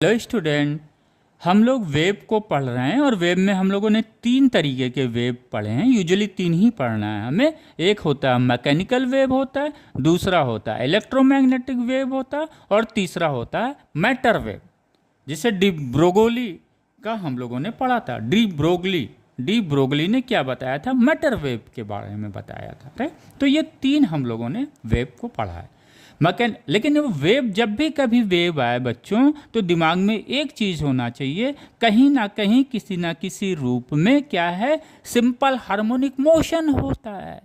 Hello student, हम लोग wave को पढ़ रहे हैं और वेव में हम लोगों ने तीन तरीके के वेव पढ़े हैं। यूजुअली तीन ही पढ़ना है हमें। एक होता है मैकेनिकल वेव होता है, दूसरा होता है इलेक्ट्रोमैग्नेटिक वेव होता है और तीसरा होता है मैटर वेव, जिसे डी ब्रोगली का हम लोगों ने पढ़ा था। डी ब्रोगली ने क्या बताया था? मैटर वेव के बारे में बताया था, राइट। तो ये तीन हम लोगों ने वेव को पढ़ा है। लेकिन वो वेव, जब भी कभी वेव आए बच्चों, तो दिमाग में एक चीज़ होना चाहिए, कहीं ना कहीं किसी ना किसी रूप में क्या है, सिंपल हार्मोनिक मोशन होता है।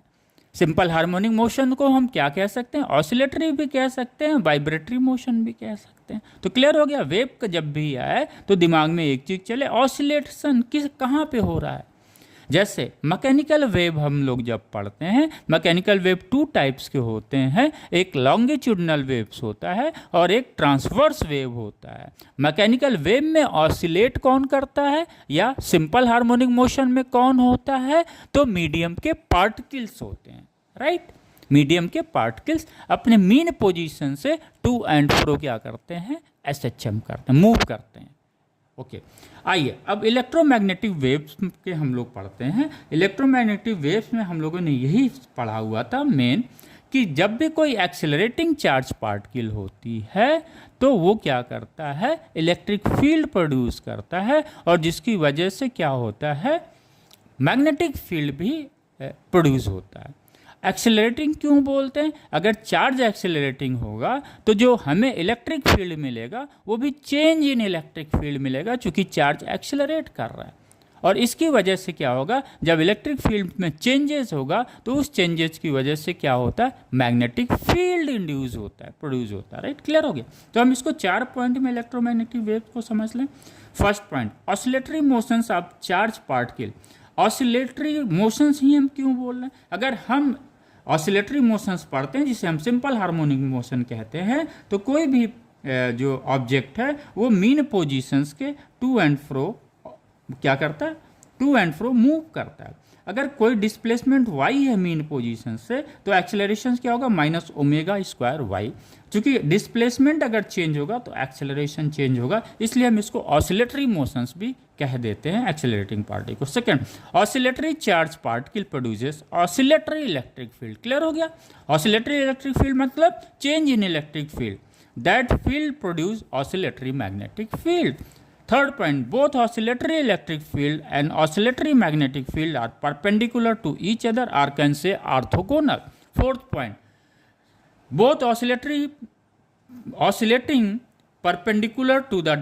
सिंपल हार्मोनिक मोशन को हम क्या कह सकते हैं? ऑसिलेटरी भी कह सकते हैं, वाइब्रेटरी मोशन भी कह सकते हैं। तो क्लियर हो गया। वेव का जब भी आए तो दिमाग में एक चीज़ चले, ऑसिलेशन कहाँ पे हो रहा है। जैसे मैकेनिकल वेव हम लोग जब पढ़ते हैं, मैकेनिकल वेव टू टाइप्स के होते हैं। एक लॉन्गिट्यूडनल वेव्स होता है और एक ट्रांसवर्स वेव होता है। मैकेनिकल वेव में ऑसिलेट कौन करता है या सिंपल हार्मोनिक मोशन में कौन होता है? तो मीडियम के पार्टिकल्स होते हैं, राइट। मीडियम के पार्टिकल्स अपने मीन पोजीशन से टू एंड फ्रो क्या करते हैं? एसएचएम करते हैं, मूव करते हैं। ओके, आइए अब इलेक्ट्रोमैग्नेटिक वेव्स के हम लोग पढ़ते हैं। इलेक्ट्रोमैग्नेटिक वेव्स में हम लोगों ने यही पढ़ा हुआ था मेन, कि जब भी कोई एक्सेलरेटिंग चार्ज पार्टिकल होती है तो वो क्या करता है? इलेक्ट्रिक फील्ड प्रोड्यूस करता है, और जिसकी वजह से क्या होता है? मैग्नेटिक फील्ड भी प्रोड्यूस होता है। एक्सेलरेटिंग क्यों बोलते हैं? अगर चार्ज एक्सेलरेटिंग होगा तो जो हमें इलेक्ट्रिक फील्ड मिलेगा वो भी चेंज इन इलेक्ट्रिक फील्ड मिलेगा, चूँकि चार्ज एक्सेलरेट कर रहा है। और इसकी वजह से क्या होगा? जब इलेक्ट्रिक फील्ड में चेंजेस होगा तो उस चेंजेस की वजह से क्या होता है? मैग्नेटिक फील्ड इंड्यूस होता है, प्रोड्यूस होता है, राइट। क्लियर हो गया। तो हम इसको 4 पॉइंट में इलेक्ट्रोमैग्नेटिक वेव को समझ लें। First point, oscillatory motions of charge particle. Oscillatory motions ही हम क्यों बोल रहे हैं? अगर हम ऑसिलेटरी मोशंस पढ़ते हैं, जिसे हम सिंपल हार्मोनिक मोशन कहते हैं, तो कोई भी जो ऑब्जेक्ट है वो मीन पोजीशंस के टू एंड फ्रो क्या करता है? टू एंड फ्रो मूव करता है। अगर कोई डिस्प्लेसमेंट y है मीन पोजीशन से, तो एक्सेलरेशन क्या होगा? Minus omega square y. चूंकि डिस्प्लेसमेंट अगर चेंज होगा तो एक्सेलरेशन चेंज होगा, इसलिए हम इसको ऑसिलेटरी मोशंस भी कह देते हैं एक्सेलरेटिंग पार्टिकल को। Second, oscillatory charge particle produces oscillatory electric field. Clear हो गया। ऑसिलेटरी इलेक्ट्रिक फील्ड मतलब change in electric field, that field produce oscillatory magnetic field. Third point, both oscillatory electric field and oscillatory magnetic field are perpendicular to each other or can say orthogonal. Fourth point, both oscillating perpendicular to the